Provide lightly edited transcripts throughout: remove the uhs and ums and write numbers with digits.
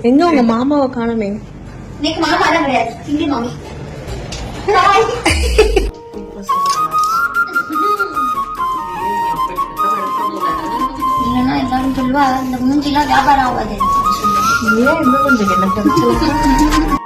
எங்க உங்க மாமாவை காணுமே? மாமா தான் கிடையாது, சிங்கி மாமி. இல்லைன்னா எல்லாரும் சொல்லுவா இந்த மூஞ்சிலாம் வியாபாரம் ஆகாது. ஏன் இன்னும் கொஞ்சம் என்ன பிரச்சனை?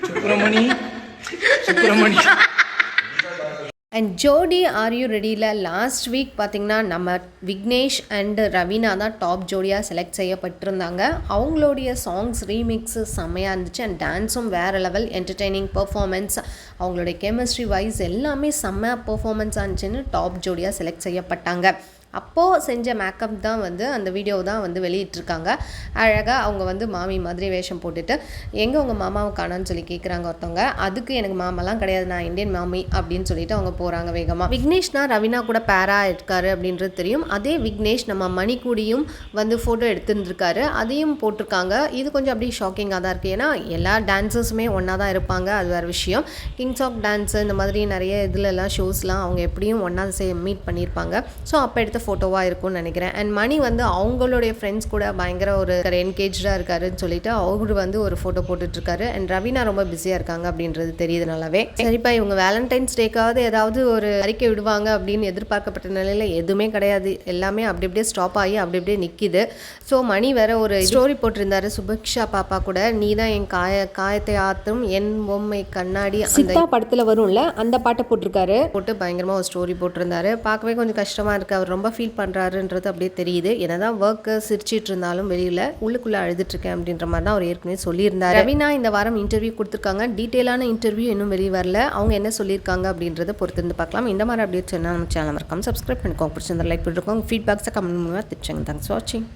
சுப்பிரமணி அண்ட் ஜோடி ஆர் யூ ரெடியில் லாஸ்ட் வீக் பார்த்திங்கன்னா நம்ம விக்னேஷ் அண்ட் ரவீனா தான் டாப் ஜோடியாக செலக்ட் செய்யப்பட்டிருந்தாங்க. அவங்களுடைய சாங்ஸ் ரீமிக்ஸு செம்மையாக இருந்துச்சு அண்ட் டான்ஸும் வேறு லெவல் என்டர்டெய்னிங் பர்ஃபார்மன்ஸ், அவங்களுடைய கெமிஸ்ட்ரி வைஸ் எல்லாமே செம்ம பர்ஃபார்மன்ஸாக இருந்துச்சுன்னு டாப் ஜோடியாக செலக்ட் செய்யப்பட்டாங்க. அப்போது செஞ்ச மேக்கப் தான் வந்து அந்த வீடியோ தான் வந்து வெளியிட்டிருக்காங்க. அழகாக அவங்க வந்து மாமி மாதிரி வேஷம் போட்டுட்டு எங்கே உங்கள் மாமாவை காணான்னு சொல்லி கேட்குறாங்க ஒருத்தவங்க. அதுக்கு எனக்கு மாமாலாம் கிடையாது, நான் இந்தியன் மாமி அப்படின்னு சொல்லிட்டு அவங்க போகிறாங்க வேகமாக. விக்னேஷ்னா ரவீனா கூட பேராக இருக்காரு அப்படின்றது தெரியும். அதே விக்னேஷ் நம்ம மணி கூடியும் வந்து ஃபோட்டோ எடுத்துருந்துருக்காரு, அதையும் போட்டிருக்காங்க. இது கொஞ்சம் அப்படியே ஷாக்கிங்காக தான் இருக்குது. ஏன்னா எல்லா டான்ஸர்ஸுமே ஒன்றா தான் இருப்பாங்க, அது வேறு விஷயம். கிங்ஸ் ஆஃப் டான்ஸு இந்த மாதிரி நிறைய இதுலலாம் ஷோஸ்லாம் அவங்க எப்படியும் ஒன்றா மீட் பண்ணியிருப்பாங்க. ஸோ அப்போ எடுத்த ஃபோட்டோவாக இருக்கும்னு நினைக்கிறேன். அண்ட் மணி வந்து அவங்களுடைய ஃப்ரெண்ட்ஸ் கூட பயங்கர ஒரு என்கேஜாக இருக்காருன்னு சொல்லிட்டு அவரு வந்து ஒரு ஃபோட்டோ போட்டுட்ருக்காரு. அண்ட் ரவீனா ரொம்ப பிஸியாக இருக்காங்க அப்படின்றது தெரியுது நல்லாவே. சரிப்பா, இவங்க வேலண்டைன்ஸ் டேக்காவது ஏதாவது ஒரு அறிக்கை விடுவாங்க அப்படின்னு எதிர்பார்க்கப்பட்ட நிலையில் எதுவுமே கிடையாது. எல்லாமே அப்படி அப்படியே ஸ்டாப் ஆகி அப்படி அப்படியே நிற்கிது. ஸோ மணி வேற ஒரு ஸ்டோரி போட்டிருந்தாரு சுபிக்ஷா பாப்பா கூட, நீ தான் என் காயத்தை ஆற்றும் என் பொம்மை கண்ணாடி அந்த படத்தில் வரும்ல அந்த பாட்டை போட்டிருக்காரு. போட்டு பயங்கரமாக ஒரு ஸ்டோரி போட்டிருந்தாரு. பார்க்கவே கொஞ்சம் கஷ்டமாக இருக்குது. அவர் ரொம்ப ஃபீல் பண்ணுறாருன்றது அப்படியே தெரியுது. என்னதான் ஒர்க்கு சிரிச்சிட்டு இருந்தாலும் வெளியில் உள்ளுக்குள்ளே அழுதுட்ருக்கேன் அப்படின்ற மாதிரி தான் அவர் ஏற்கனவே சொல்லியிருந்தார். ரவீனா இந்த வாரம் இன்டர்வியூ கொடுத்துருக்காங்க. டீட்டெயிலான இன்டர்வியூ இன்னும் வெளியே வரல. அவங்க என்ன சொல்லியிருக்காங்க அப்படின்றத பொறுத்திருந்து பார்க்கலாம். இந்த மாதிரி அப்படியே சொன்னால் நம்ம சேனல் மறக்காம சப்ஸ்கிரைப் பண்ணிக்கோங்க. பிடிச்சிருந்தா லைக் பண்ணிருக்கோங்க. ஃபீட்பேக்ஸை கமெண்ட் மூலமாக தெரிவிச்சுங்க. தேங்க்ஸ் ஃபார் வாட்சிங்.